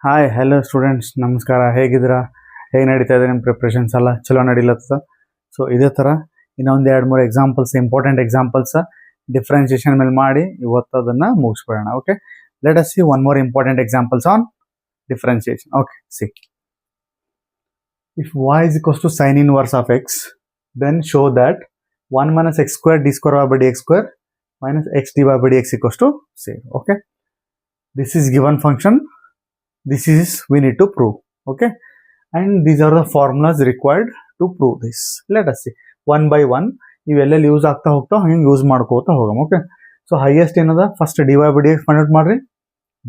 Hi hello students, ನಮಸ್ಕಾರ. ಹೇಗಿದ್ದೀರಾ? ಹೇಗೆ ನಡೀತಾ ಇದೆ ನಿಮ್ಮ ಪ್ರಿಪ್ರೇಷನ್ಸ್ ಎಲ್ಲ? ಚಲೋ ನಡೀಲತ್ತದ. ಸೊ ಇದೇ ಥರ ಇನ್ನೊಂದು 2-3 ಎಕ್ಸಾಂಪಲ್ಸ್, ಇಂಪಾರ್ಟೆಂಟ್ ಎಕ್ಸಾಂಪಲ್ಸ್ ಡಿಫ್ರೆನ್ಷಿಯೇಷನ್ ಮೇಲೆ ಮಾಡಿ ಇವತ್ತು ಅದನ್ನು ಮುಗಿಸ್ಬಿಡೋಣ. Okay, let us see one more important examples on differentiation. Okay, see. If y is equals to sin inverse of x, then show that 1 minus x square d square y by dx square minus x dy by dx equals to 0. Okay, this is given function. This is we need to prove. Okay, and these are the formulas required to prove this. Let us see one by one. ಇವೆಲ್ಲ use ಆಗ್ತಾ ಹೋಗ್ತಾ ಹಂಗೆ use ಮಾಡ್ಕೋತಾ ಹೋಗಮ್. Okay, so highest ಏನದ first dy by dx find out ಮಾಡ್ರಿ,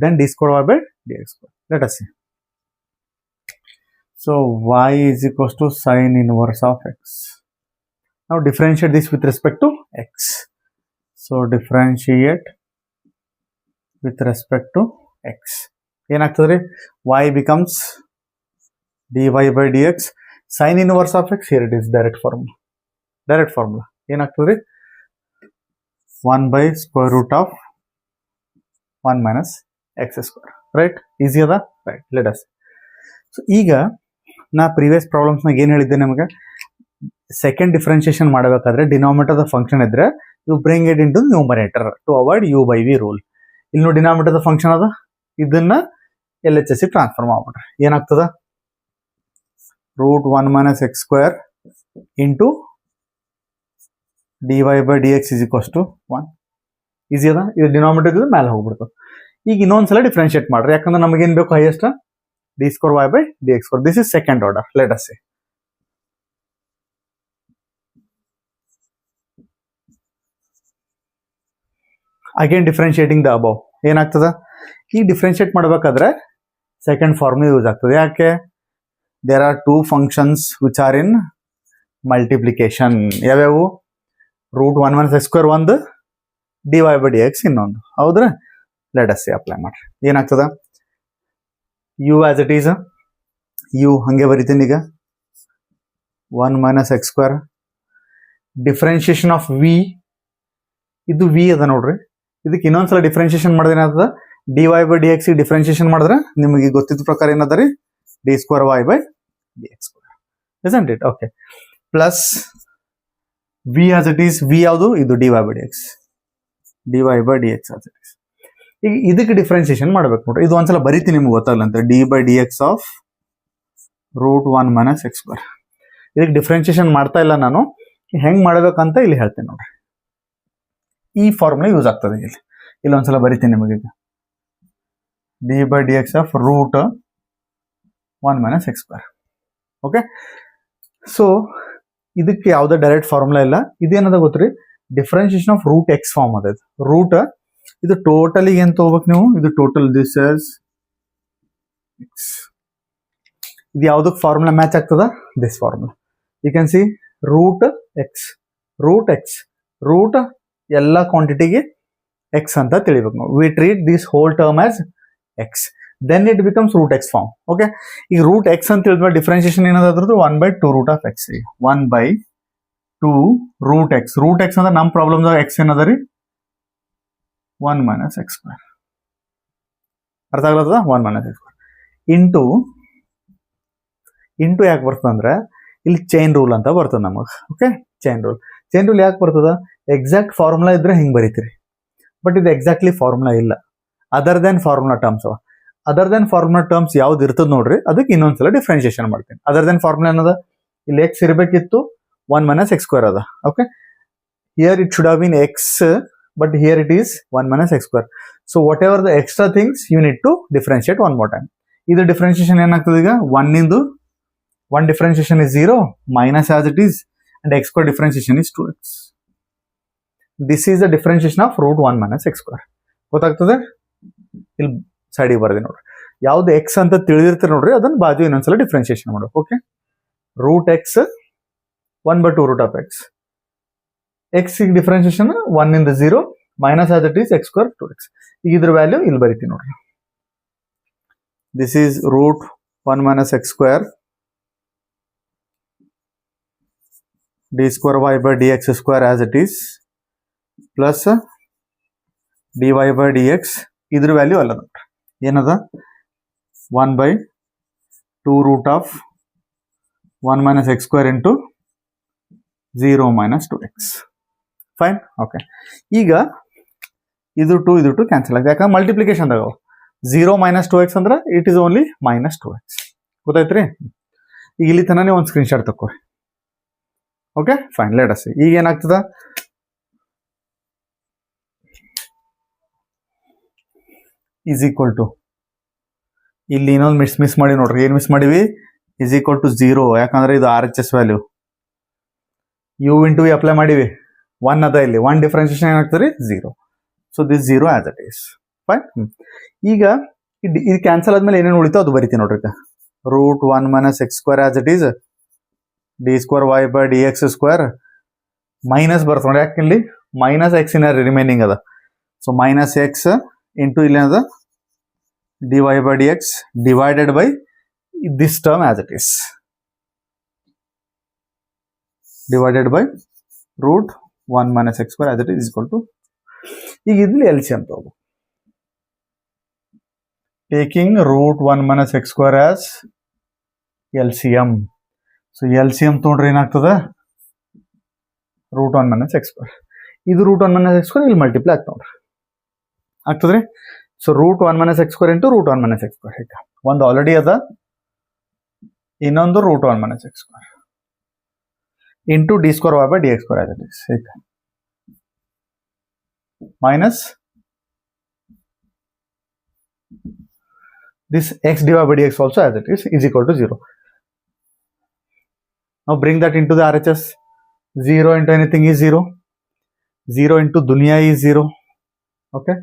then d square y by dx square. Let us see. So y is equals to sin inverse of x. Now differentiate this with respect to x. So differentiate with respect to x. ಏನಾಗ್ತದೆ? y becomes dy by dx sin inverse of x. Here it is, direct formula. ಏನಾಗ್ತದೆ? 1 by square root of 1 minus x square. Right? Easy ಅದ? Right. Let us. So ಈಗ ನಾ previous ಪ್ರಾಬ್ಲಮ್ಸ್ನಾಗ ಏನು ಹೇಳಿದ್ದೆ ನಿಮಗೆ, second differentiation ಮಾಡಬೇಕಾದ್ರೆ ಡಿನಾಮಿನೇಟರ್ ಫಂಕ್ಷನ್ ಇದ್ರೆ you bring it into numerator to avoid u by v rule. ಇಲ್ಲಿ ಡಿನಾಮಿನೇಟರ್ ಫಂಕ್ಷನ್ ಅದ, ಇದನ್ನ L H S C transfer ಮಾಡ್ಬಿಟ್ರೆ ಏನಾಗ್ತದ? Root 1 minus x square into d y by d x is equals to 1. Easy ಅದ? ಇದು denominator ಮೇಲೆ ಹೋಗ್ಬಿಡ್ತು. ಈಗ ಇನ್ನೊಂದ್ಸಲ ಡಿಫ್ರೆನ್ಷಿಯೇಟ್ ಮಾಡ್ರಿ, ಯಾಕಂದ್ರೆ ನಮಗೇನು ಬೇಕು? Highest d square y by dx square. This is second order. Let us say. Again differentiating the above. ಏನಾಗ್ತದ? ಈ ಡಿಫ್ರೆನ್ಷಿಯೇಟ್ ಮಾಡಬೇಕಾದ್ರೆ ಸೆಕೆಂಡ್ ಫಾರ್ಮುಲಾ ಯೂಸ್ ಆಗ್ತದೆ. ಯಾಕೆ? There are two functions which are in multiplication. ಯಾವ್ಯಾವು? ರೂಟ್ 1 ಮೈನಸ್ ಎಕ್ಸ್ ಸ್ಕ್ವೇರ್ ಒಂದು, d y by d x ಇನ್ನೊಂದು. ಹೌದ್ರ? Let us C. Apply ಮಾಡ್ರಿ. ಏನಾಗ್ತದ? u as it is, u ಹಂಗೆ ಬರಿತೀನಿ ಈಗ, 1 minus x square differentiation of v. ಇದು v ಅದ ನೋಡ್ರಿ. ಇದಕ್ಕೆ ಇನ್ನೊಂದ್ಸಲ ಡಿಫ್ರೆನ್ಷಿಯೇಷನ್ ಮಾಡಿದ್ರೆ ಏನಾಗ್ತದ? D y by d x differentiation ಮಾಡಿದ್ರೆ ನಿಮಗೆ ಗೊತ್ತಿದ್ದ ಪ್ರಕಾರ ಏನದ ರೀ? D square y by d x square. Isn't it? Okay, plus v as it is. v ಯಾವುದು? ಇದು d y by d x, d y by d x as it is. ಈಗ ಇದಕ್ಕೆ ಡಿಫ್ರೆನ್ಷಿಯೇಷನ್ ಮಾಡ್ಬೇಕು ನೋಡ್ರಿ. ಇದು ಒಂದ್ಸಲ ಬರೀತೀನಿ, ನಿಮ್ಗೆ ಗೊತ್ತಾಗಲ್ಲ ಅಂತ. D by d x of root 1 minus x square. ಇದಕ್ಕೆ ಡಿಫ್ರೆನ್ಷಿಯೇಷನ್ ಮಾಡ್ತಾ ಇಲ್ಲ ನಾನು, ಹೆಂಗ್ ಮಾಡ್ಬೇಕಂತ ಇಲ್ಲಿ ಹೇಳ್ತೀನಿ ನೋಡ್ರಿ. ಈ ಫಾರ್ಮುಲಾ ಯೂಸ್ ಆಗ್ತದೆ ಇಲ್ಲಿ ಒಂದ್ಸಲ ಬರೀತೀನಿ ನಿಮಗೆ. ಈಗ d by d x of root 1 minus x square. Okay, so ಇದಕ್ಕೆ ಯಾವುದೇ ಡೈರೆಕ್ಟ್ ಫಾರ್ಮುಲಾ ಇಲ್ಲ. ಇದೇನದ ಗೊತ್ತ್ರಿ? Differentiation of root x form ಅದ. ರೂಟ್ ಇದು ಟೋಟಲಿ ಏನ್ ತಗೋಬೇಕು ನೀವು? ಇದು ಟೋಟಲ್ ದಿಸ್ ಇಸ್ ಎಕ್ಸ್. ಇದು ಯಾವ್ದಕ್ಕೆ ಫಾರ್ಮುಲಾ ಮ್ಯಾಚ್ ಆಗ್ತದ? This formula. You can see root x, root ಎಲ್ಲ ಕ್ವಾಂಟಿಟಿಗೆ ಎಕ್ಸ್ ಅಂತ ತಿಳಿಬೇಕು ನಾವು. We treat this whole term as x, then it becomes root x form. Okay, ಈಗ ರೂಟ್ ಎಕ್ಸ್ ಅಂತ ಹೇಳಿದ್ಮೇಲೆ ಡಿಫ್ರೆನ್ಷಿಯೇಷನ್ ಏನದ್ರದ್ದು? 1/2 root of x. 1/2 root x. Root x ಅಂದ್ರೆ ನಮ್ಮ ಪ್ರಾಬ್ಲಮ್ದಾಗ ಎಕ್ಸ್ ಏನದ ರೀ? 1 ಮೈನಸ್ ಎಕ್ಸ್ ಸ್ಕ್ವೇರ್. ಅರ್ಥ ಆಗ್ಲತ್ತದ? 1 ಮೈನಸ್ ಎಕ್ಸ್ ಸ್ಕ್ವೇರ್ ಇಂಟು ಯಾಕೆ ಬರ್ತದಂದ್ರೆ ಇಲ್ಲಿ ಚೈನ್ ರೂಲ್ ಅಂತ ಬರ್ತದೆ ನಮಗೆ. ಓಕೆ, ಚೈನ್ ರೂಲ್ ಯಾಕೆ ಬರ್ತದ? ಎಕ್ಸಾಕ್ಟ್ ಫಾರ್ಮುಲಾ ಇದ್ರೆ ಹಿಂಗೆ ಬರೀತೀರಿ, ಬಟ್ ಇದು ಎಕ್ಸಾಕ್ಟ್ಲಿ ಫಾರ್ಮುಲಾ ಇಲ್ಲ. ಅದರ್ ದೆನ್ ಫಾರ್ಮುಲಾ ಟರ್ಮ್ಸ್ ಅವ. ಅದರ್ ದೆನ್ ಫಾರ್ಮುಲಾ ಟರ್ಮ್ಸ್ ಯಾವ್ದು ಇರ್ತದೆ ನೋಡ್ರಿ, ಅದಕ್ಕೆ ಇನ್ನೊಂದ್ಸಲ ಡಿಫ್ರೆನ್ಷಿಯೇಷನ್ ಮಾಡ್ತೀನಿ. ಅದರ್ ದೆನ್ ಫಾರ್ಮುಲಾ ಏನದ? ಇಲ್ಲಿ ಎಕ್ಸ್ ಇರಬೇಕಿತ್ತು, 1 ಮೈನಸ್ ಎಕ್ಸ್ ಸ್ಕ್ವೇರ್ ಅದ. Okay, here it should have been X, but here it is 1 minus x square. So whatever the extra things you need to differentiate one more time. Either differentiation ಏನಾಗ್ತದೆ ಈಗ? 1 ಇಂದು 1 differentiation is 0, minus as it is, and x square differentiation is 2x. This is the differentiation of root 1 minus x square. ಗೊತ್ತಾಗ್ತದೆ? ಇಲ್ಲಿ ಸೈಡಿಗೆ ಬರ್ದೆ ನೋಡ್ರಿ. ಯಾವ್ದು x ಅಂತ ತಿಳಿದಿರ್ತಾರೆ ನೋಡ್ರಿ, ಅದನ್ನ ಬಾಜು ಇನ್ನೊಂದ್ಸಲ ಡಿಫ್ರೆನ್ಷಿಯೇಷನ್ ಮಾಡೋದು. Okay, root x 1/2 root of x. X differentiation 1 ಇಂದ 0, minus as it is x square 2x. ಈಗ ಇದ್ರ ವ್ಯಾಲ್ಯೂ ಇಲ್ಲಿ ಬರೀತೀನಿ ನೋಡ್ರಿ. This is root 1 minus x square d square y by d x square as it is plus d y by d x. ಇದ್ರ value ಅಲ್ಲ ನೋಡ್ರಿ, ಏನದ? 1 by 2 root of 1 minus x square into 0 minus 2x. Fine. Okay, ಈಗ ಇದು 2 cancel ಆಗಿದೆ, ಯಾಕಂದ್ರೆ ಮಲ್ಟಿಪ್ಲಿಕೇಶನ್ದಾಗ 0 minus 2x ಅಂದ್ರೆ it is only minus 2x. ಗೊತ್ತಾಯ್ತ್ರಿ? ಈಗ ಇಲ್ಲಿ ತನಕ ಒಂದು ಸ್ಕ್ರೀನ್ಶಾಟ್ ತಗೋರಿ. Okay fine, let us C. ಈಗ ಏನಾಗ್ತದ, ಈಸ್ ಈಕ್ವಲ್ ಟು, ಇಲ್ಲಿ ಇನ್ನೊಂದು ಮಿಸ್ ಮಾಡಿ ನೋಡ್ರಿ. ಏನು ಮಿಸ್ ಮಾಡಿವಿ? ಈಸ್ ಈಕ್ವಲ್ ಟು 0, ಯಾಕಂದ್ರೆ ಇದು RHS value. u into v apply ಮಾಡಿವಿ, 1 ಅದ ಇಲ್ಲಿ, 1 ಡಿಫ್ರೆನ್ಸಿಯೇಷನ್ ಏನಾಗ್ತದೆ ರೀ? 0. So this 0 as it is. Fine. ಈಗ ಇದು ಕ್ಯಾನ್ಸಲ್ ಆದ್ಮೇಲೆ ಏನೇನು ಉಳಿತೋ ಅದು ಬರಿತೀನಿ ನೋಡ್ರಿ. Root 1 minus x square as it is d square y by dx square minus ಬರ್ತದೆ ನೋಡಿ, ಯಾಕೆ ಇಲ್ಲಿ ಮೈನಸ್ ಎಕ್ಸ್ ಇನ್ ರಿಮೈನಿಂಗ್ ಅದ. ಸೊ ಮೈನಸ್ ಎಕ್ಸ್ ಇಂಟು ಇಲ್ಲಿ ಏನದ dy by dx divided by this term as it is, divided by root 1 minus x square as it is equal to. ಈಗ ಇಲ್ಲಿ LCM ತಗೋಬೇಕು. Taking root 1 minus x square ಆಸ್ LCM. ಸೊ LCM ತೊಗೊಂಡ್ರೆ ಏನಾಗ್ತದೆ? ರೂಟ್ 1 minus x square. ಇದು ರೂಟ್ 1 minus x square ಇಲ್ಲಿ ಮಲ್ಟಿಪ್ಲೈ ಆಗ್ತದ್ರಿ. So root 1 minus x square into root 1 minus x square. ಈಗ ಒಂದು ಆಲ್ರೆಡಿ ಅದ, ಇನ್ನೊಂದು root 1 minus x square into d square y by dx square as it is. ಈಗ minus this x divided by dx also as it is equal to 0. Now bring that into the RHS. 0 into anything is 0. 0 into dunya is 0. Okay.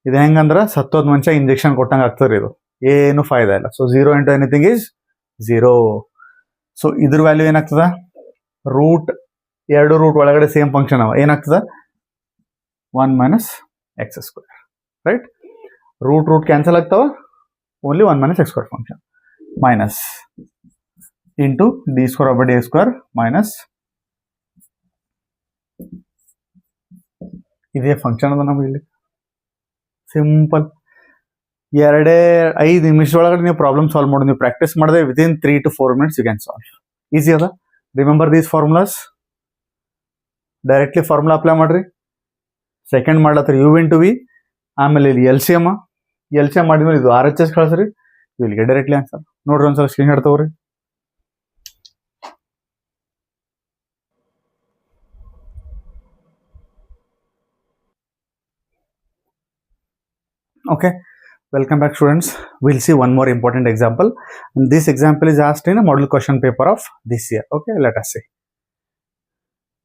ಇದು ಹೆಂಗಂದ್ರೆ ಸತ್ತೋದ್ ಮನುಷ್ಯ injection ಕೊಟ್ಟಂಗೆ ಆಗ್ತದೆ, ಇದು ಏನು ಫಾಯ್ದಾ ಇಲ್ಲ. So 0 into anything is 0. So ಇದ್ರ ವ್ಯಾಲ್ಯೂ ಏನಾಗ್ತದ? ರೂಟ್ 2 ರೂಟ್ ಒಳಗಡೆ ಸೇಮ್ ಫಂಕ್ಷನ್ ಅವ, ಏನಾಗ್ತದ? 1 minus x square. Right? Root cancel ಆಗ್ತಾವ, only 1 minus x square function minus into d square over dx square minus ಇದೇ ಫಂಕ್ಷನ್ ಅದ ನಮಗೆ ಇಲ್ಲಿ. ಸಿಂಪಲ್ 2-5 ನಿಮಿಷದೊಳಗಡೆ ನೀವು ಪ್ರಾಬ್ಲಮ್ ಸಾಲ್ವ್ ಮಾಡಿ, ನೀವು ಪ್ರಾಕ್ಟೀಸ್ ಮಾಡಿದ್ರೆ within 3 to 4 minutes you can solve. Easy ಅದ. Remember these formulas. Directly formula apply ಮಾಡ್ರಿ. ಸೆಕೆಂಡ್ ಮಾಡ್ಲತ್ತರ ಯು ಇಂಟು ವಿ, ಆಮೇಲೆ ಇಲ್ಲಿ LCM ಮಾಡಿದ್ಮೇಲೆ ಇದು RHS ಕಳಿಸ್ರಿ, ಇಲ್ಲಿಗೆ ಡೈರೆಕ್ಟ್ಲಿ ಆನ್ಸರ್. ನೋಡ್ರಿ ಒಂದ್ಸಲ ಸ್ಕ್ರೀನ್ ಶಾಟ್ ತಗೋರಿ. Okay, welcome back students. We'll see one more important example. And this example is asked in a model question paper of this year. Okay, let us see.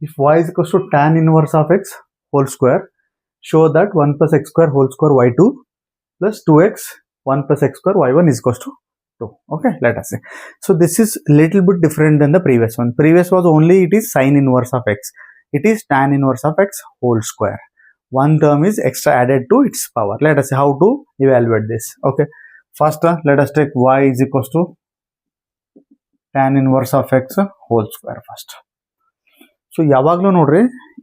If y is equals to tan inverse of x whole square, show that 1 plus x square whole square y2 plus 2x 1 plus x square y1 is equals to 2. Okay, let us see. So this is little bit different than the previous one. Previous was only it is sin inverse of x. It is tan inverse of x whole square. One term is extra added to its power. Let us see how to evaluate this. Okay, first let us take y is equals to tan inverse of x whole square first. So ಯಾವಾಗಲೂ ನೋಡ್ರಿ,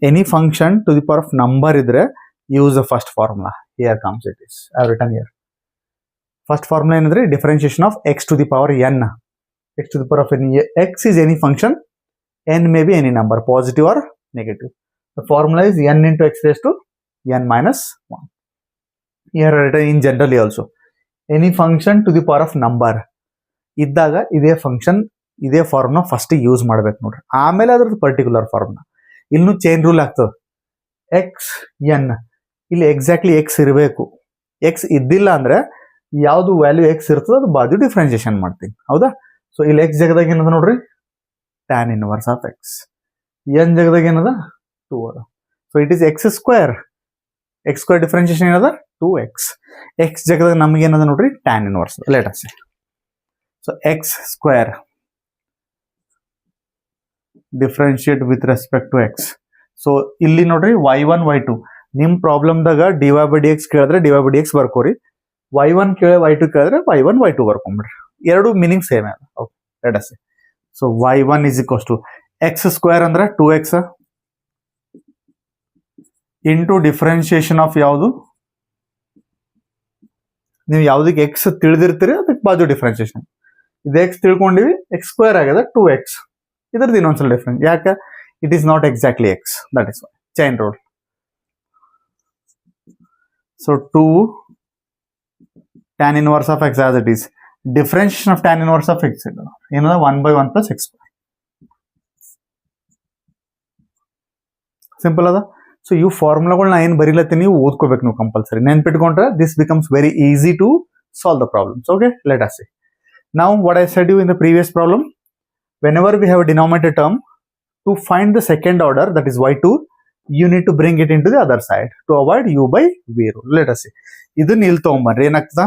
any function to the power of number ಇದ್ರೆ use the first formula. Here comes it is. I have written here. First formula ಏನಂದ್ರೆ differentiation of x to the power n. X to the power of n. X is any function, n may be any number, positive or negative. The formula is n into x raised to n minus 1. Here written in generally also. Any function to the power of number ಇದ್ದಾಗ ಇದೇ function ಇದೇ ಫಾರ್ಮ್ನ first use ಮಾಡ್ಬೇಕು ನೋಡ್ರಿ, ಆಮೇಲೆ ಅದ್ರದ್ದು particular ಫಾರ್ಮ್ನ. ಇನ್ನು ಚೈನ್ ರೂಲ್ ಆಗ್ತದೆ. ಎಕ್ಸ್ ಎನ್ ಇಲ್ಲಿ ಎಕ್ಸಾಕ್ಟ್ಲಿ ಎಕ್ಸ್ ಇರಬೇಕು. ಎಕ್ಸ್ ಇದ್ದಿಲ್ಲ ಅಂದ್ರೆ ಯಾವುದು ವ್ಯಾಲ್ಯೂ ಎಕ್ಸ್ ಇರ್ತದೆ ಅದು ಬಾಜು ಡಿಫ್ರೆನ್ಸಿಯೇಷನ್ ಮಾಡ್ತೀನಿ, ಹೌದಾ? ಸೊ ಇಲ್ಲಿ ಎಕ್ಸ್ ಜಾಗದಾಗ ಏನದ ನೋಡ್ರಿ, tan inverse of x. N ಜಾಗದಾಗ ಏನದ 2 ಅದ. So it is x square. X square differentiation ಏನದ 2x. ಎಕ್ಸ್ ಜಾಗದಾಗ ನಮ್ಗೆ ಏನದ ನೋಡ್ರಿ, tan inverse. Let us see. So x square differentiate with respect to x. ಸೊ ಇಲ್ಲಿ ನೋಡ್ರಿ y1 y2 ನಿಮ್ ಪ್ರಾಬ್ಲಮ್ದಾಗ dy by dx ಕೇಳಿದ್ರೆ dy by dx ಬರ್ಕೋರಿ, y1 ಕೇಳಿ y2 ಕೇಳಿದ್ರೆ y1 y2 ಬರ್ಕೊಂಬಿಡ್ರಿ. ಎರಡು ಮೀನಿಂಗ್ ಸೇಮ್ ಅದ. Okay, let us see. So y1 is equals to x square ಅಂದ್ರೆ 2x ಇಂಟು ಡಿಫ್ರೆನ್ಶಿಯೇಷನ್ ಆಫ್ ಯಾವುದು ನೀವು ಯಾವುದಕ್ಕೆ ಎಕ್ಸ್ ತಿಳಿದಿರ್ತೀರಿ ಅದಕ್ಕೆ ಬಾಜು ಡಿಫ್ರೆನ್ಸಿಯೇಷನ್. ಇದು ಎಕ್ಸ್ ತಿಳ್ಕೊಂಡಿವಿ, ಎಕ್ಸ್ ಸ್ಕ್ವೇರ್ ಆಗಿದೆ 2x. ಇದ್ರದ್ದು ಇನ್ನೊಂದ್ಸಲ ಡಿಫ್ರೆನ್ಸ್. ಯಾಕೆ? It is not exactly X, that is chain rule. So 2 tan inverse of x as it is. Differentiation of tan inverse of x ಏನದ 1/1 plus x square. ಸಿಂಪಲ್ ಅದ. So ಇವು ಫಾರ್ಮುಲಾಗಳನ್ನ ಏನು ಬರೀಲತ್ತೀನಿ ನೀವು ಓದ್ಕೋಬೇಕು ನೀವು ಕಂಪಲ್ಸರಿ. ನೆನ್ಪಿಟ್ಕೊಂಡ್ರೆ this becomes very easy to solve the problems. Okay, let us see. Now what I said you in the previous problem, whenever we have a denominator term, to find the second order, that is y2, you need to bring it into the other side to avoid u by v rule. Let us see. ಇದನ್ನ ಇಲ್ಲಿ ತಗೊಂಬರ್ರಿ, ಏನಾಗ್ತದ?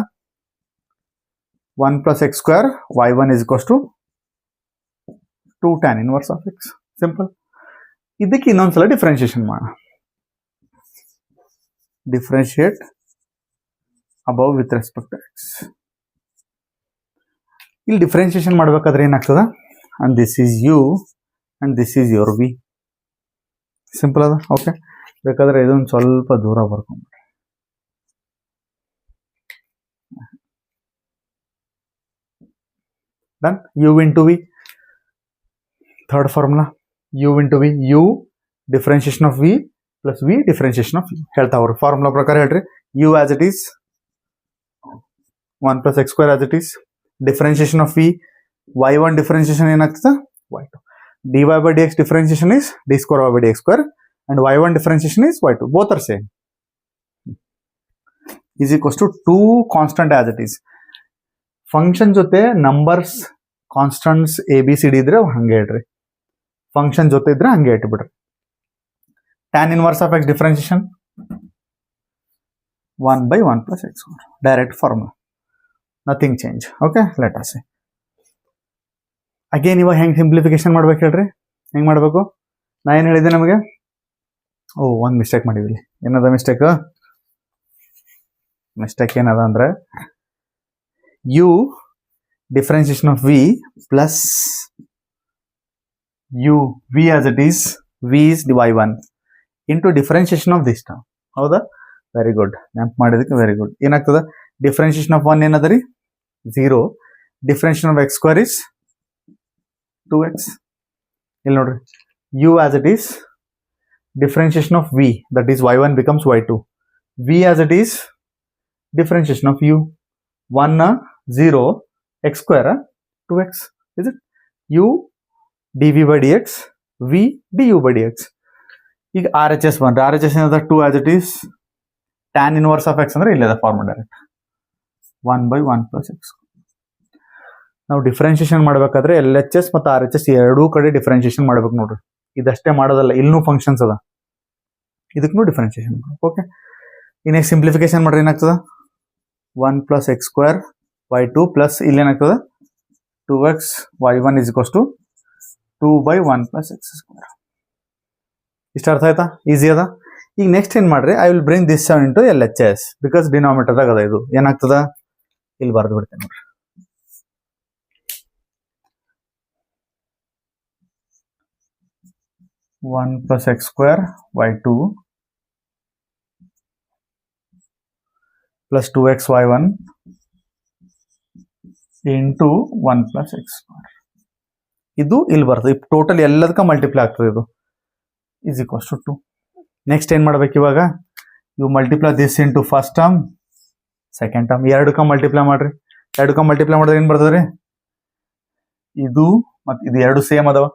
1 plus x square y1 is equals to 2 tan inverse of x. Simple. ಇದಕ್ಕೆ ಇನ್ನೊಂದ್ಸಲ differentiation ಮಾಡೋಣ. Differentiate above with respect to x. ಇಲ್ಲಿ differentiation ಮಾಡಬೇಕಾದ್ರೆ ಏನಾಗ್ತದ? And this is u and this is your v. Simple ಅದ. ಓಕೆ, ಬೇಕಾದ್ರೆ ಇದೊಂದು ಸ್ವಲ್ಪ ದೂರ ಬರ್ಕೊಂಡ್ಬಿಡ್ರಿ. Done. U into v, third formula u into v. U differentiation of v plus v differentiation of u. ಹೇಳ್ತಾವ್ರಿ ಫಾರ್ಮುಲಾ ಪ್ರಕಾರ ಹೇಳ್ರಿ. U as it is 1 plus x square as it is. Differentiation of v, y1 differentiation ಏನಾಗ್ತದೆ? y2. dy by dx differentiation is d square y by dx square and y1 differentiation is y2. Both are same. Is equals to 2 constant as it is. Function ಜೊತೆ numbers constants ABCD ಇದ್ರೆ ಹಂಗೆ ಹೇಳ್ರಿ. Function ಜೊತೆ ಇದ್ರೆ ಹಂಗೆ ಇಟ್ಬಿಡ್ರಿ. tan inverse of x differentiation 1/1 plus x square. Direct formula. Nothing change. Okay, let us see. Again ಇವಾಗ ಹೆಂಗೆ simplification ಮಾಡ್ಬೇಕು ಹೇಳ್ರಿ? ಹೆಂಗೆ ಮಾಡಬೇಕು? ನಾ ಏನು ಹೇಳಿದ್ದೆ ನಮಗೆ? ಒಂದು ಮಿಸ್ಟೇಕ್ ಮಾಡಿದ್ವಿ. ಏನದ ಮಿಸ್ಟೇಕ್? ಮಿಸ್ಟೇಕ್ ಏನದ ಅಂದ್ರೆ u differentiation of v plus u v as it is, v is y1 into differentiation of this term. ಹೌದಾ? ವೆರಿ ಗುಡ್, ನೆನಪು ಮಾಡಿದಕ್ಕೆ ವೆರಿ ಗುಡ್. ಏನಾಗ್ತದ? ಡಿಫ್ರೆನ್ಸಿಯೇಷನ್ ಆಫ್ 1 ಏನದ ರೀ? 0. Differentiation of x square is 2x. ಇಲ್ಲಿ ನೋಡ್ರಿ, u as it is, differentiation of v, that is y1 becomes y2. v as it is, differentiation of u. 1 0 x square 2x. Is it? u dv by dx, v du by dx. ಈಗ RHS ಬಂದ್ರೆ RHS ಏನದ? 2 as it is, tan inverse of x ಅಂದ್ರೆ ಇಲ್ಲದ formula direct 1/1 plus x. ನಾವು differentiation ಮಾಡಬೇಕಾದ್ರೆ LHS ಮತ್ತು RHS ಎರಡೂ ಕಡೆ ಡಿಫ್ರೆನ್ಶಿಯೇಷನ್ ಮಾಡ್ಬೇಕು ನೋಡ್ರಿ. ಇದಷ್ಟೇ ಮಾಡೋದಲ್ಲ, ಇಲ್ಲೂ ಫಂಕ್ಷನ್ಸ್ ಅದ, ಇದಕ್ಕೂ ಡಿಫ್ರೆನ್ಶಿಯೇಷನ್. ಓಕೆ, ಇನ್ನೇ ಸಿಂಪ್ಲಿಫಿಕೇಶನ್ ಮಾಡ್ರಿ. ಏನಾಗ್ತದ? 1 plus x square y2 plus ಇಲ್ಲೇನಾಗ್ತದ? 2x y1 is equals to 2/1 plus x square. ಇಷ್ಟ ಅರ್ಥ ಆಯ್ತಾ? ಈಸಿ ಅದ. ಈಗ ನೆಕ್ಸ್ಟ್ ಏನ್ ಮಾಡ್ರಿ? I will bring this into LHS because ಡಿನಾಮಿನೇಟರ್ದಾಗ ಅದ. ಇದು ಏನಾಗ್ತದ? ಇಲ್ಲಿ ಬರ್ದು ಬಿಡ್ತೇನೆ ನೋಡ್ರಿ. 1 plus x square y2 plus 2x y1 into 1 plus x square. ಇದು ಇಲ್ಲಿ ಬರ್ತದೆ. ಟೋಟಲ್ ಎಲ್ಲದಕ್ಕ ಮಲ್ಟಿಪ್ಲೈ ಆಗ್ತದೆ. ಇದು is equals to 2. ನೆಕ್ಸ್ಟ್ ಏನ್ ಮಾಡ್ಬೇಕು ಇವಾಗ? You multiply this into first term, second term. ಎರಡಕ್ಕ ಮಲ್ಟಿಪ್ಲೈ ಮಾಡ್ರಿ. ಎರಡಕ್ಕ ಮಲ್ಟಿಪ್ಲೈ ಮಾಡಿದ್ರೆ ಏನ್ ಬರ್ತದ್ರಿ? ಇದು ಮತ್ತೆ ಇದು ಎರಡು ಸೇಮ್ ಅದಾವ.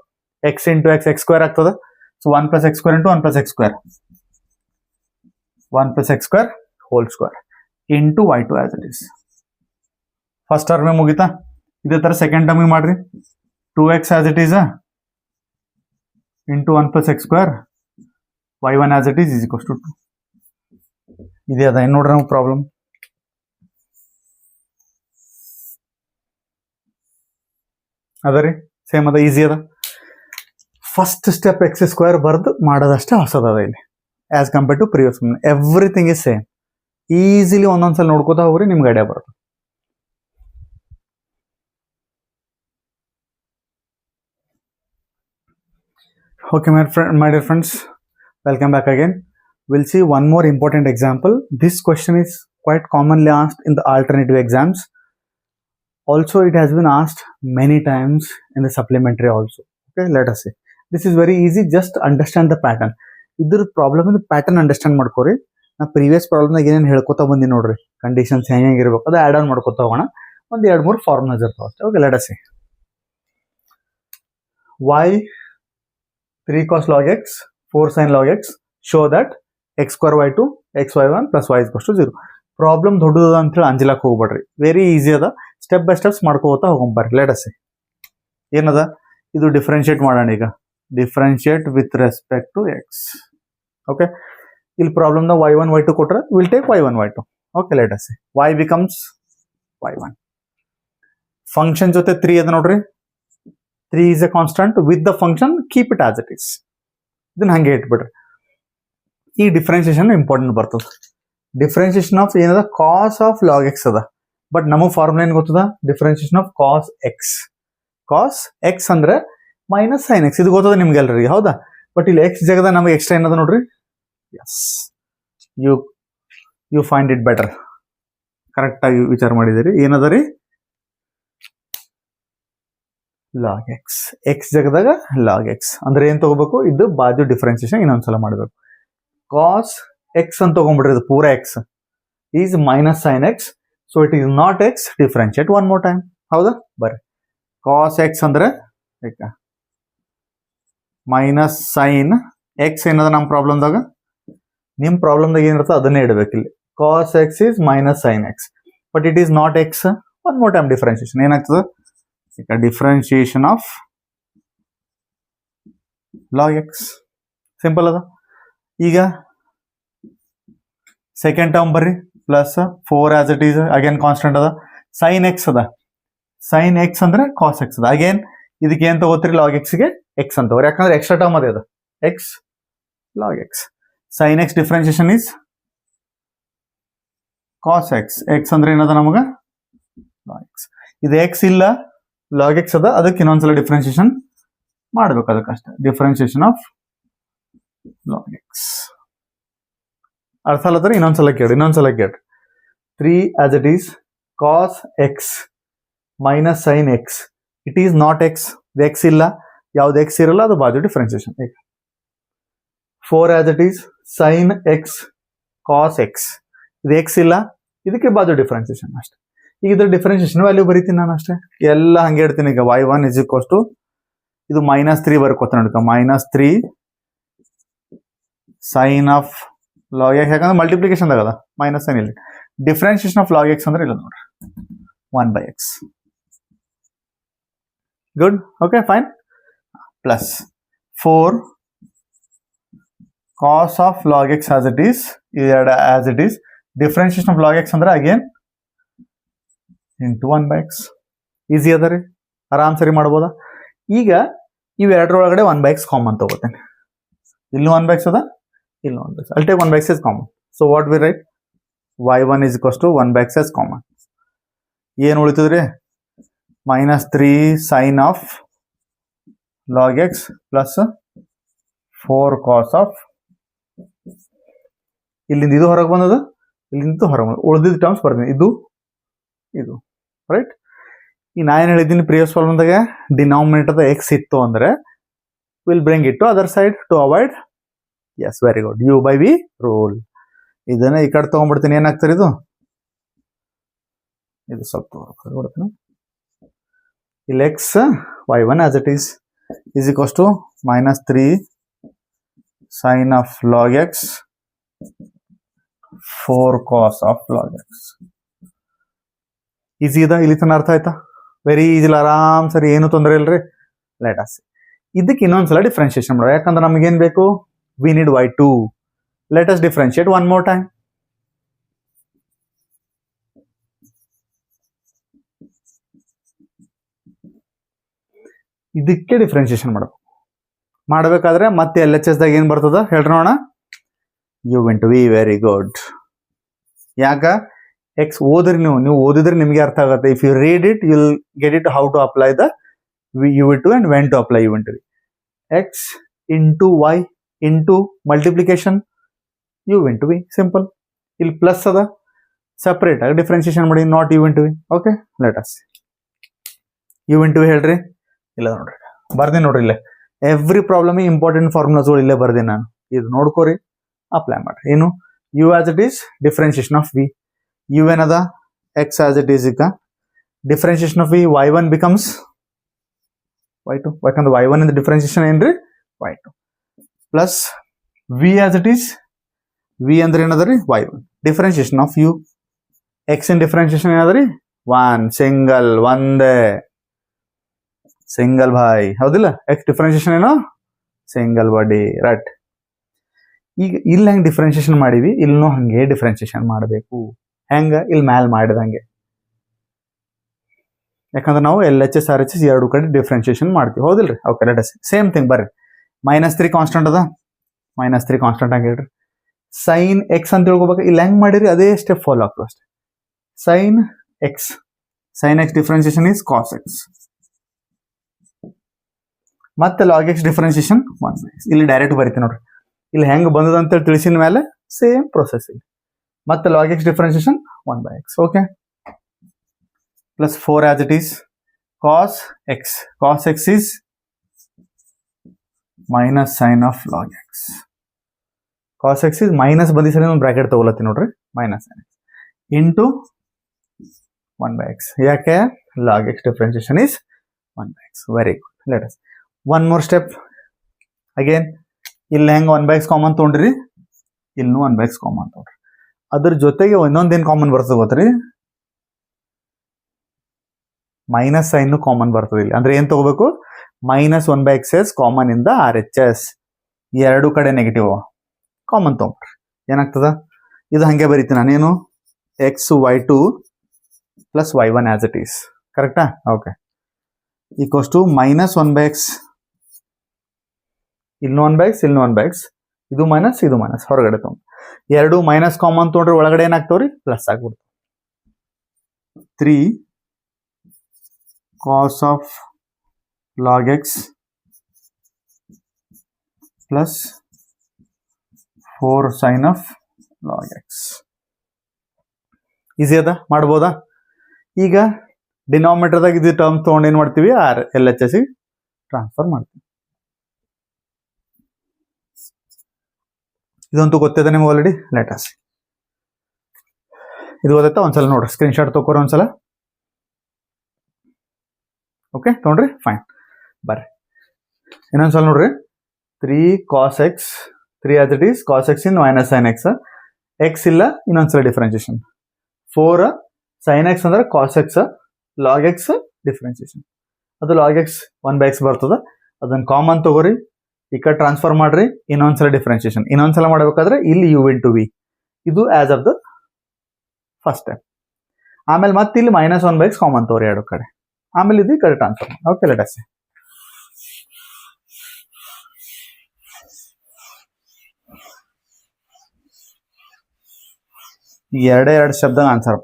X into x, x square ಆಗ್ತದ. So 1 plus x square into 1 plus x square, 1 plus x square whole square into y2 as it is. First term ಮುಗಿತಾ? ಇದೇ ತರ ಸೆಕೆಂಡ್ ಟರ್ಮ್ ಮಾಡ್ರಿ. 2x as it is into 1 plus x square y1 as it is equals to 2. ಇದೇ ಅದ. ಏನು ನೋಡ್ರಿ ನಾವು problem? ಅದ ರೀ, ಸೇಮ್ ಅದ, ಈಸಿ ಅದ. ಫಸ್ಟ್ ಸ್ಟೆಪ್ ಎಕ್ಸ್ ಸ್ಕ್ವೇರ್ ಬರ್ದು ಮಾಡೋದಷ್ಟೇ ಹೊಸದದ ಇಲ್ಲಿ as compare to previous. Everything is same. Easily ಒಂದೊಂದ್ಸಲ ನೋಡ್ಕೋತಾ ಹೋಗ್ರಿ, ನಿಮ್ಗೆ ಐಡಿಯಾ ಬರುತ್ತೆ. Okay, my dear friends, welcome back again. We'll see one more important example. This question is quite commonly asked in the alternative exams. Also, it has been asked many times in the supplementary also. Okay, let us see. This is very easy. Just understand the pattern. ಇದ್ರ problem ಇಂದ pattern understand ಮಾಡ್ಕೋರಿ. ನಾ previous ಪ್ರಾಬ್ಲಮ್ನಾಗ ಏನೇನು ಹೇಳ್ಕೊತಾ ಬಂದಿ ನೋಡ್ರಿ, conditions ಹೆಂಗಿರ್ಬೇಕು ಅದು add on ಮಾಡ್ಕೊತಾ ಹೋಗೋಣ. ಒಂದು 2-3 ಫಾರ್ಮುಲಾಸ್ ಇರ್ತಾವ ಅಷ್ಟೇ. Okay, let us see. y 3 cos log x 4 sin log x show that x square y2 x y1 plus y is equals to 0. Problem ದೊಡ್ಡದ ಅಂತ ಹೇಳಿ ಅಂಜಲಕ್ಕೆ ಹೋಗ್ಬೇಡ್ರಿ, ವೆರಿ ಈಸಿ ಅದ. ಸ್ಟೆಪ್ ಬೈ ಸ್ಟೆಪ್ಸ್ ಮಾಡ್ಕೋತಾ ಹೋಗ್ಬರ್ರಿ. ಲೆಟ್ ಅಸ್ ಸಿ ಏನದ ಇದು. Differentiate ಮಾಡೋಣ ಈಗ. Differentiate with respect to x. Okay, ಇಲ್ಲಿ ಪ್ರಾಬ್ಲಮ್ನ y1 y2 ಕೊಟ್ರೆ will take y1 y2. Okay, let us see. y becomes y1. Function ಜೊತೆ 3 ಅದ ನೋಡ್ರಿ. 3 is a constant with the function, keep it as it is. ಇದನ್ನ ಹಂಗೆ ಇಟ್ಬಿಡ್ರಿ. ಈ ಡಿಫ್ರೆನ್ಸಿಯೇಷನ್ ಇಂಪಾರ್ಟೆಂಟ್ ಬರ್ತದೆ. ಡಿಫ್ರೆನ್ಸಿಯೇಷನ್ ಆಫ್ ಏನದ ಕಾಸ್ ಆಫ್ ಲಾಗ್ ಎಕ್ಸ್ ಅದ. ಬಟ್ ನಮಗೆ ಫಾರ್ಮುಲಾ ಏನು ಗೊತ್ತದ? Differentiation of cos x. Cos x ಅಂದ್ರೆ ಮೈನಸ್ ಸೈನ್ ಎಕ್ಸ್. ಇದು ಗೊತ್ತದ ನಿಮ್ಗೆಲ್ರಿಗೆ, ಹೌದಾ? ಬಟ್ ಇಲ್ಲಿ ಎಕ್ಸ್ ಜಾಗದ ನಮಗೆ ಎಕ್ಸ್ಟ್ರಾ ಏನದ ನೋಡ್ರಿ. Yes, you find it better. ಕರೆಕ್ಟಾಗಿ ವಿಚಾರ ಮಾಡಿದಿರಿ. ಏನದ ರೀ? Log x. ಎಕ್ಸ್ ಜಾಗದಾಗ ಲಾಗ್ ಎಕ್ಸ್ ಅಂದ್ರೆ ಏನ್ ತಗೋಬೇಕು? ಇದು ಬಾಜು ಡಿಫ್ರೆನ್ಸಿಯೇಷನ್ ಇನ್ನೊಂದ್ಸಲ ಮಾಡಬೇಕು. ಕಾಸ್ ಎಕ್ಸ್ ಅಂತ ತಗೊಂಡ್ಬಿಡ್ರಿ. ಇದು ಪೂರ x is minus sine x. So it is not x. Differentiate one more time. ಹೌದಾ? ಬರ್ರಿ. ಕಾಸ್ ಎಕ್ಸ್ ಅಂದ್ರೆ ಮೈನಸ್ ಸೈನ್ ಎಕ್ಸ್ ಏನದ ನಮ್ಮ ಪ್ರಾಬ್ಲಮ್ದಾಗ. ನಿಮ್ಮ ಪ್ರಾಬ್ಲಮ್ದಾಗ ಏನಿರ್ತದೆ ಅದನ್ನೇ ಇಡಬೇಕು ಇಲ್ಲಿ. Cos x is minus sine x, but it is not x. One more time differentiation ಏನಾಗ್ತದೆ? Differentiation of log x. Simple ಅದ. ಈಗ ಸೆಕೆಂಡ್ ಟರ್ಮ್ ಬರ್ರಿ. Plus 4 as it is again constant ಅದ. ಸೈನ್ ಎಕ್ಸ್ ಅದ. ಸೈನ್ ಎಕ್ಸ್ ಅಂದ್ರೆ cos X ಅದ. Again ಇದಕ್ಕೆ ಏನ್ ತಗೋತೀರಿ? ಲಾಗ್ ಎಕ್ಸ್ಗೆ ಎಕ್ಸ್ ಅಂತ ತಗೋರಿ, ಯಾಕಂದ್ರೆ ಎಕ್ಸ್ಟ್ರಾ ಟರ್ಮ್ ಅದೇ ಅದ. X log x. Sine x differentiation is cos x. X ಅಂದ್ರೆ ಏನದ ನಮಗ? Log x. ಇದು ಎಕ್ಸ್ ಇಲ್ಲ, ಲಾಗ್ ಎಕ್ಸ್ ಅದ. ಅದಕ್ಕೆ ಇನ್ನೊಂದ್ಸಲ ಡಿಫ್ರೆನ್ಸಿಯೇಷನ್ ಮಾಡ್ಬೇಕು. ಅದಕ್ಕಷ್ಟೇ. Differentiation of log x. ಅರ್ಥ ಅಲ್ಲದ್ರೆ ಇನ್ನೊಂದ್ಸಲ ಕೇಳಿ. 3 as it is cos x minus sine x. It is not x. X ಇಲ್ಲ, ಯಾವ್ದು ಎಕ್ಸ್ ಇರಲ್ಲ ಅದು ಬಾಜು differentiation. 4 as it is sine x cos x. ಇದು ಎಕ್ಸ್ ಇಲ್ಲ, ಇದಕ್ಕೆ ಬಾಜು ಡಿಫ್ರೆನ್ಸಿಯೇಷನ್ ಅಷ್ಟೇ. ಈಗ ಇದ್ರ ಡಿಫ್ರೆನ್ಸಿಯೇಷನ್ ವ್ಯಾಲ್ಯೂ ಬರೀತೀನಿ ನಾನು ಅಷ್ಟೇ. ಎಲ್ಲ ಹಂಗೆ ಇಡ್ತೀನಿ. ಈಗ y1 ಇಸ್ ಈಕ್ವಲ್ಸ್ ಟು ಇದು -3 ಬರ್ಕೋತ ನೋಡ್ಕ. -3 ಸೈನ್ ಆಫ್ ಲಾಗ್ ಎಕ್ಸ್. ಯಾಕಂದ್ರೆ ಮಲ್ಟಿಪ್ಲಿಕೇಶನ್ ಆಗದ ಮೈನಸ್ ಸೈನ್ ಇಲ್ಲಿ. ಡಿಫ್ರೆನ್ಸಿಯೇಷನ್ ಆಫ್ ಲಾಗ್ ಎಕ್ಸ್ ಅಂದ್ರೆ ಇಲ್ಲ ನೋಡ್ರಿ, 1/x. Good. Okay, fine. Plus 4 cos of log x as it is. ಎರಡು as it is. Differentiation of log x ಅಂದ್ರೆ ಅಗೇನ್ ಇಂಟು 1/x. ಈಸಿ ಅದ ರೀ, ಆರಾಮ್ ಸರಿ ಮಾಡ್ಬೋದಾ? ಈಗ ಇವೆರಡರೊಳಗಡೆ 1/x ಕಾಮನ್ ತಗೋತೇನೆ. ಇಲ್ಲಿ 1/x ಅದ, ಇಲ್ಲಿ 1/x. I'll take 1/x as common. So what we write? y1 is equals to 1/x as common. ಏನು ಉಳಿತದ್ರಿ? -3 sin of log x plus 4 cos of. ಇಲ್ಲಿಂದ ಇದು ಹೊರಗೆ ಬಂದದ, ಇಲ್ಲಿಂದ ಹೊರಗೆ ಬಂದ. ಉಳಿದಿದ್ದ ಟರ್ಮ್ಸ್ ಬರ್ತೀನಿ. ಇದು ರೈಟ್. ಈ ನಾ ಏನು ಹೇಳಿದ್ದೀನಿ ಪ್ರಿವಿಯಸ್ ಪ್ರಾಬ್ಲಮ್ದಾಗ, ಡಿನಾಮಿನೇಟರ್ ಎಕ್ಸ್ ಇತ್ತು ಅಂದ್ರೆ will bring it to other side to avoid. Yes, very good. U/V rule. ಇದನ್ನ ಈ ಕಡೆ ತಗೊಂಡ್ಬಿಡ್ತೀನಿ. ಏನಾಗ್ತಾರೆ ಇದು ಸ್ವಲ್ಪ ಕೊಡ್ತೀನಿ. ಇಲ್ಲಿ x y1 as it is equals to -3 sine of log x 4 cos of log x. Easy ಇದೆ. ಇಲ್ಲಿ ತನ ಅರ್ಥ ಆಯ್ತಾ? Very easy. ಆರಾಮ್ ಸರಿ, ಏನು ತೊಂದರೆ ಇಲ್ರಿ. Let us. ಇದಕ್ಕೆ ಇನ್ನೊಂದ್ಸಲ ಡಿಫ್ರೆನ್ಸಿಯೇಷನ್ ಮಾಡೋಣ. ಯಾಕಂದ್ರೆ ನಮಗೇನ್ ಬೇಕು? we need y2. Let us differentiate one more time. ಇದಕ್ಕೆ ಡಿಫ್ರೆನ್ಸಿಯೇಷನ್ ಮಾಡಬೇಕಾದ್ರೆ ಮತ್ತೆ LHS ದಾಗ ಏನ್ ಬರ್ತದ ಹೇಳ್ರಿ ನೋಡೋಣ. u/v. Very good. ಯಾಕ? ಎಕ್ಸ್ ಓದ್ರಿ ನೀವು ಓದಿದ್ರೆ ನಿಮಗೆ ಅರ್ಥ ಆಗುತ್ತೆ. If you read it you will get it how to apply the u/v and when to apply u/v. x into y into multiplication u/v. Simple. ಇಲ್ಲಿ ಪ್ಲಸ್ ಅದ, ಸಪ್ರೇಟ್ ಆಗಿ ಡಿಫ್ರೆನ್ಸಿಯೇಷನ್ ಮಾಡಿ, not u into v. Okay, let us u into v ಹೇಳ್ರಿ. ಇಲ್ಲ ನೋಡ್ರಿ, ಬರ್ತೀನಿ ನೋಡ್ರಿ ಇಲ್ಲೇ. ಎವ್ರಿ ಪ್ರಾಬ್ಲಮ್ ಇಂಪಾರ್ಟೆಂಟ್ ಫಾರ್ಮುಲಾಸ್ಗಳು ಇಲ್ಲೇ ಬರ್ತೀನಿ ನಾನು. ಇದು ನೋಡ್ಕೋರಿ, ಅಪ್ಲೈ ಮಾಡ್ರಿ. ಏನು u as it is differentiation of v. U ಏನದ ಎಕ್ಸ್ ಆಸ್ ಇಟ್ ಈಸ್. ಈಗ differentiation of v y1 becomes y2. ಯಾಕಂದ್ರೆ y1 ಇಂದ ಡಿಫ್ರೆನ್ಸಿಯೇಷನ್ ಏನ್ರಿ y2 plus v as it is. V ಅಂದ್ರೆ ಏನದ ರೀ y1. Differentiation of u x in differentiation ಏನದ ರೀ 1. ಸಿಂಗಲ್ ಒಂದೇ ಸಿಂಗಲ್ ಭಾಯ್, ಹೌದಿಲ್ಲ. ಎಕ್ಸ್ ಡಿಫ್ರೆನ್ಸಿಯೇಷನ್ ಏನೋ ಸಿಂಗಲ್ ಬಾಡಿ, ರೈಟ್. ಈಗ ಇಲ್ಲಿ ಹೆಂಗೆ ಡಿಫ್ರೆನ್ಸಿಯೇಷನ್ ಮಾಡೀವಿ, ಇಲ್ಲೂ ಹಂಗೆ ಡಿಫ್ರೆನ್ಸಿಯೇಷನ್ ಮಾಡಬೇಕು. ಹೆಂಗ ಇಲ್ಲಿ ಮ್ಯಾಲ್ ಮಾಡಿದಂಗೆ, ಯಾಕಂದ್ರೆ ನಾವು LHS RHS ಎರಡು ಕಡೆ ಡಿಫ್ರೆನ್ಸಿಯೇಷನ್ ಮಾಡ್ತೀವಿ, ಹೌದಿಲ್ರಿ. Okay, let us same thing ಬರ್ರಿ. -3 ಕಾನ್ಸ್ಟೆಂಟ್ ಅದ, -3 ಕಾನ್ಸ್ಟೆಂಟ್ ಹಂಗೆ ಹೇಳ್ರಿ. ಸೈನ್ ಎಕ್ಸ್ ಅಂತ ತಿಳ್ಕೊಬೇಕು. ಇಲ್ಲಿ ಹೆಂಗ್ ಮಾಡಿರಿ ಅದೇ ಸ್ಟೆಪ್ ಫಾಲೋ ಆಗ್ತದೆ ಅಷ್ಟೇ. Sine x differentiation is cos x. ಮತ್ತೆ ಲಾಗ್ ಎಕ್ಸ್ ಡಿಫ್ರೆನ್ಸಿಯೇಷನ್ 1/x. ಇಲ್ಲಿ ಡೈರೆಕ್ಟ್ ಬರೀತೀನಿ ನೋಡ್ರಿ. ಇಲ್ಲಿ ಹೆಂಗ್ ಬಂದದ ಅಂತೇಳಿ ತಿಳಿಸಿದ ಮೇಲೆ ಸೇಮ್ ಪ್ರೊಸೆಸ್ ಇಲ್ಲಿ. ಮತ್ತೆ log x differentiation 1/x. Okay, plus 4 as it is cos x. Cos x is minus sine of log x. Cos x is minus ಬಂದಿ ಸರಿ ಒಂದು ಬ್ರಾಕೆಟ್ ತಗೊಳತ್ತೀನಿ ನೋಡ್ರಿ, minus sine X into 1/x. ಯಾಕೆ log x differentiation is 1/x. Very good. Let us one more step again. ಇಲ್ಲಿ ಹೆಂಗೆ 1/x common ತೊಗೊಂಡ್ರಿ, ಇಲ್ಲೂ 1/x common ತೊಗೊಂಡ್ರಿ. ಅದ್ರ ಜೊತೆಗೆ ಇನ್ನೊಂದೇನು ಕಾಮನ್ ಬರ್ತದೆ ಗೊತ್ತ್ರಿ, ಮೈನಸ್ ಸೈನ್ ಕಾಮನ್ ಬರ್ತದೆ ಇಲ್ಲಿ. ಅಂದ್ರೆ ಏನ್ ತಗೋಬೇಕು, -1/x ಕಾಮನ್ ಇಂದ RHS ಎರಡು ಕಡೆ ನೆಗೆಟಿವ್ ಕಾಮನ್ ತೊಗೊಂಡ್ರಿ. ಏನಾಗ್ತದ, ಇದು ಹಂಗೆ ಬರೀತೀನಿ ನಾನೇನು, xy2 plus y1 as it is. ಕರೆಕ್ಟಾ? Okay, equals to -1/x. ಇಲ್ಲೂ 1/x, ಇಲ್ಲೂ 1/x. ಇದು ಮೈನಸ್, ಇದು ಮೈನಸ್, ಹೊರಗಡೆ ತೊಗೊಂಡು ಎರಡು ಮೈನಸ್ ಕಾಮನ್ ತೊಗೊಂಡ್ರೆ ಒಳಗಡೆ ಏನಾಗ್ತಾವ್ರಿ, ಪ್ಲಸ್ ಆಗ್ಬಿಡ್ತು. 3 cos of log x plus 4 sin of log x. Easy ಅದ, ಮಾಡ್ಬೋದಾ? ಈಗ ಡಿನಾಮಿನೇಟರ್ದಾಗ ಇದು ಟರ್ಮ್ ತೊಗೊಂಡು ಏನು ಮಾಡ್ತೀವಿ, LHS ಟ್ರಾನ್ಸ್ಫರ್ ಮಾಡ್ತೀವಿ. ಇದಂತೂ ಗೊತ್ತಿದೆ ನಿಮ್ಗೆ ಆಲ್ರೆಡಿ. ಲೆಟ್ ಅಸ್ ಇದು ಗೊತ್ತಾಯ್ತಾ? ಒಂದ್ಸಲ ನೋಡ್ರಿ, ಸ್ಕ್ರೀನ್ಶಾಟ್ ತಗೋರಿ ಒಂದ್ಸಲ. ಓಕೆ, ತೊಗೊಂಡ್ರಿ, ಫೈನ್. ಬರ್ರಿ ಇನ್ನೊಂದ್ಸಲ ನೋಡ್ರಿ. 3 cos x, 3 as it is cos x in minus sine x. X ಇಲ್ಲ, ಇನ್ನೊಂದ್ಸಲ ಡಿಫ್ರೆನ್ಸಿಯೇಷನ್. 4 sin x ಅಂದ್ರೆ cos x, log x differentiation. ಅದು ಲಾಗ್ ಎಕ್ಸ್ 1/x ಬರ್ತದ. ಅದನ್ನ ಕಾಮನ್ ತಗೋರಿ, ಈ ಕಡೆ ಟ್ರಾನ್ಸ್ಫರ್ ಮಾಡ್ರಿ. ಇನ್ನೊಂದ್ಸಲ ಡಿಫ್ರೆನ್ಸಿಯೇಷನ್. ಇನ್ನೊಂದ್ಸಲ ಮಾಡಬೇಕಾದ್ರೆ ಇಲ್ಲಿ ಯು ಇಂಟು ವಿ. ಇದು as of the first step. ಆಮೇಲೆ ಮತ್ತೆ ಇಲ್ಲಿ -1/x ಕಾಮನ್ ತಗೋರಿ ಎರಡು ಕಡೆ. ಆಮೇಲೆ ಇದು ಈ ಕಡೆ ಟ್ರಾನ್ಸ್ಫರ್. ಓಕೆ, ಲೆಟ್ ಅಸ್ ಎರಡು ಶಬ್ದ ಆನ್ಸರ್.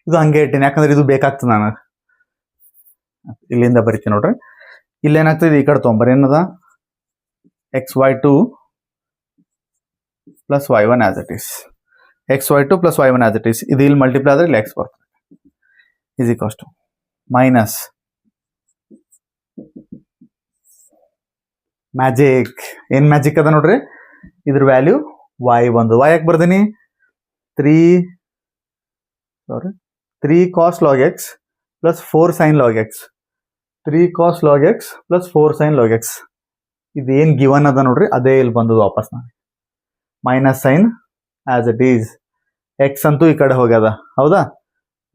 ಇದು ಹಂಗೆ ಇಟ್ಟಿನಿ, ಯಾಕಂದ್ರೆ ಇದು ಬೇಕಾಗ್ತದೆ ನನಗೆ. ಇಲ್ಲಿಂದ ಬರಿತೀನಿ ನೋಡ್ರಿ. ಇಲ್ಲೇನಾಗ್ತದೆ, ಈ ಕಡೆ ತೊಗೊಂಬರಿ. ಏನದ xy2 plus y1 as it is. xy2 plus y1 as it is. ಇದು ಇಲ್ಲಿ ಮಲ್ಟಿಪ್ಲೈ ಆದ್ರೆ ಇಲ್ಲಿ x ಬರ್ತದೆ. Is equals to minus magic. ಏನ್ ಮ್ಯಾಜಿಕ್ ಅದ ನೋಡ್ರಿ, ಇದ್ರ ವ್ಯಾಲ್ಯೂ y ಬಂದು. y ಯಾಕೆ ಬರ್ದೀನಿ, 3 cos log x plus 4 sin log x. 3 cos log x plus 4 sin log x. ಇದು ಏನ್ ಗಿವನ್ ಅದ ನೋಡ್ರಿ, ಅದೇ ಇಲ್ಲಿ ಬಂದದ್ದು ವಾಪಸ್. ನಾನು minus sine as it is. X ಅಂತೂ ಈ ಕಡೆ ಹೋಗ್ಯದ, ಹೌದಾ.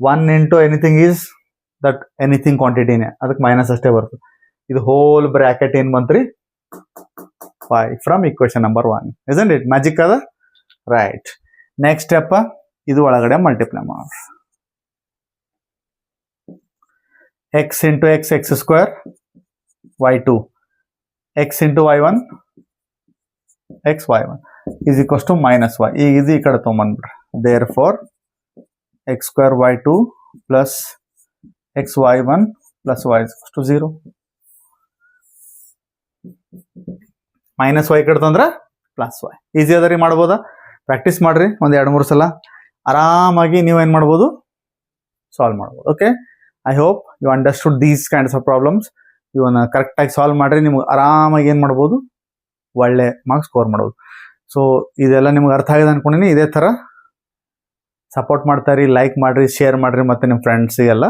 1 into anything is that anything ಕ್ವಾಂಟಿಟಿನೇ, ಅದಕ್ಕೆ ಮೈನಸ್ ಅಷ್ಟೇ ಬರ್ತದೆ. ಇದು ಹೋಲ್ ಬ್ರಾಕೆಟ್ ಏನ್ ಬಂತ್ರಿ, 5 from equation number 1. Isn't it magic ಅದ, ರೈಟ್. ನೆಕ್ಸ್ಟ್ ಸ್ಟೆಪ್, ಇದು ಒಳಗಡೆ ಮಲ್ಟಿಪ್ಲೈ ಮಾಡ್ರಿ. x into x square y2, x into y1 xy1 is equals to minus y. ಈಗ ಇದು ಈ ಕಡೆ ತೊಗೊಂಬಂದ್ಬಿಡ್ರಿ. Therefore x square y2 plus xy1 plus y is to 0. Minus y ಕಡೆ ತಂದ್ರೆ ಪ್ಲಸ್ y. ಈಸಿ ಅದರಿ, ಮಾಡ್ಬೋದಾ? ಪ್ರಾಕ್ಟೀಸ್ ಮಾಡಿರಿ ಒಂದು 2-3 ಸಲ, ಆರಾಮಾಗಿ ನೀವೇನು ಮಾಡ್ಬೋದು, ಸಾಲ್ವ್ ಮಾಡ್ಬೋದು. Okay, I hope you understood these kinds of problems. ಇವನ್ನ ಕರೆಕ್ಟಾಗಿ ಸಾಲ್ವ್ ಮಾಡಿರಿ, ನಿಮ್ಗೆ ಆರಾಮಾಗಿ ಏನು ಮಾಡ್ಬೋದು, ಒಳ್ಳೆ ಮಾರ್ಕ್ಸ್ ಸ್ಕೋರ್ ಮಾಡ್ಬೋದು. ಸೊ ಇದೆಲ್ಲ ನಿಮ್ಗೆ ಅರ್ಥ ಆಗಿದೆ ಅನ್ಕೊಂಡಿನಿ. ಇದೇ ಥರ ಸಪೋರ್ಟ್ ಮಾಡ್ತಾರಿ, ಲೈಕ್ ಮಾಡಿರಿ, ಶೇರ್ ಮಾಡಿರಿ, ಮತ್ತು ನಿಮ್ಮ ಫ್ರೆಂಡ್ಸಿಗೆಲ್ಲ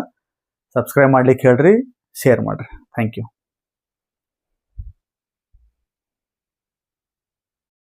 ಸಬ್ಸ್ಕ್ರೈಬ್ ಮಾಡ್ಲಿಕ್ಕೆ ಹೇಳ್ರಿ, ಶೇರ್ ಮಾಡಿರಿ. Thank you.